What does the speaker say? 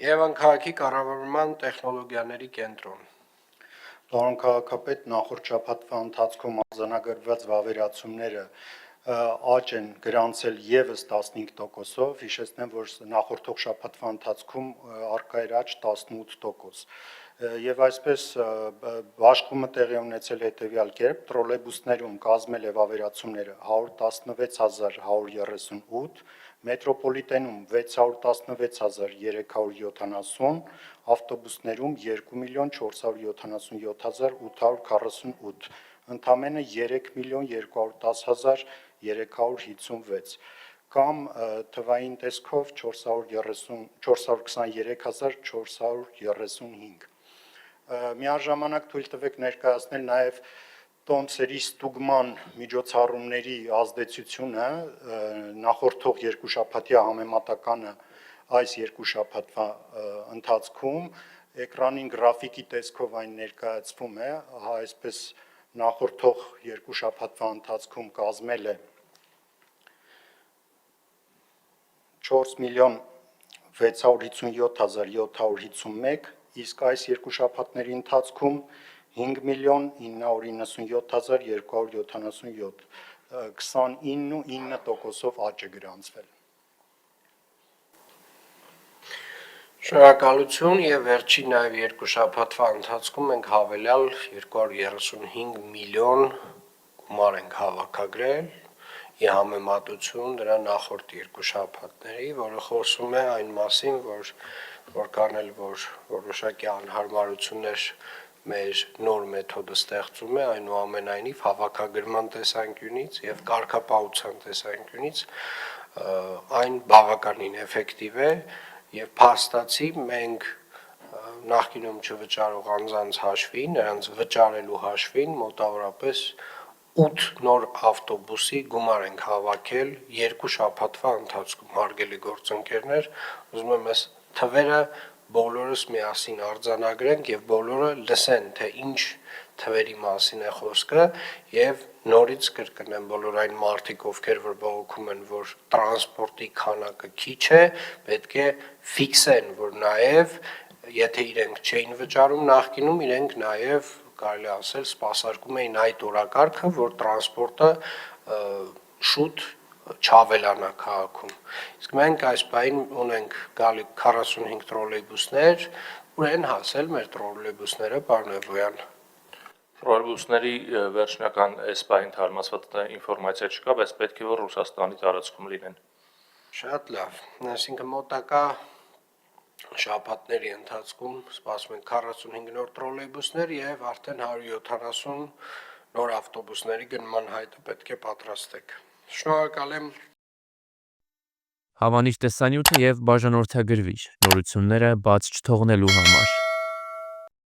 Երևան քաղաքի կառավարման տեխնոլոգիաների կենտրոն։ Պարոն քաղաքապետ, նախորդ շաբաթվա ընթացքում արձանագրված վավերացումները աճ են գրանցել եւս 15%-ով, հիշեցնեմ, որ նախորդող շաբաթվա ընթացքում առկա էր աճ 18%։ Եվ այսպես բաշխումը տեղի ունեցել հետևյալ կերպ, տրոլեյբուսներում կազմել է վավերացումները 116138, մետրոպոլիտենում 616370, ավտոբուսներում 2,477,848, ընդամենը 3,210,356 կամ թվային տեսքով 423,435։ Միաժամանակ թույլ տվեք ներկայացնել նաև տոմսերի ստուգման միջոցառումների ազդեցությունը նախորդող երկու շաբաթյա համեմատականը այս երկու շաբաթվա ընթացքում էկրանին գրաֆիկի տեսքով այն ներկայացվում է, այսպես նախորդող երկու շաբաթվա ընթացքում կազմել է 4,657,751, իսկ այս երկու շաբաթների ընթացքում 5,997,277, 29.9%-ով աճ է գրանցվել։ Շնորհակալություն եւ վերջին նաեւ երկու շաբաթվա ընթացքում մենք հավելյալ 235 միլիոն գումար ենք հավաքագրել ի համեմատություն դրա նախորդ երկու շաբաթների, որը խոսում է այն մասին, որ կան էլ որոշակի անհարմարություններ մեր նոր մեթոդը ստեղծում է, այնուամենայնիվ հավաքագրման տեսանկյունից եւ կարգապահության տեսանկյունից այն բավականին էֆեկտիվ է եւ փաստացի մենք նախկինում չվճարող անձանց հաշվին, նրանց վճարելու հաշվին մոտավորապես 8 նոր ավտոբուսի գումար ենք հավաքել երկու շաբաթվա ընթացքում, հարգելի գործընկերներ, ուզում եմ այս թվերը բոլորս միասին արձանագրենք եւ բոլորը լսեն, թե ինչ թվերի մասին է խոսքը եւ նորից կրկնեմ բոլոր այն մարդիկ, ովքեր որ բողոքում են, որ տրանսպորտի քանակը քիչ է, պետք է ֆիքսեն, որ նաեւ եթե իրենք չէին վճարում նախկինում, իրենք նաեւ կարելի ասել սպասարկում էին այդ օրակարգը, որ տրանսպորտը շուտ չավելանա քաղաքում։ Իսկ մենք այս պահին ունենք գալի 45 տրոլեյբուսներ, ուր են հասել մեր տրոլեյբուսները, պարոն Էվոյան։ Տրոլեյբուսների վերջնական այս պահին թարմացված ինֆորմացիա չկա, բայց պետք է որ Ռուսաստանի տարածքում լինեն։ Շատ լավ, այսինքն մոտակա շաբաթների ընթացքում սպասում են 45 նոր տրոլեյբուսներ եւ արդեն 170 նոր ավտոբուսների գնման հայտը պետք է պատրաստեք։ Շնորհակալ եմ։ Հավանիր տեսանյութը եւ բաժանորդագրվիչ նորությունները բաց չթողնելու համար։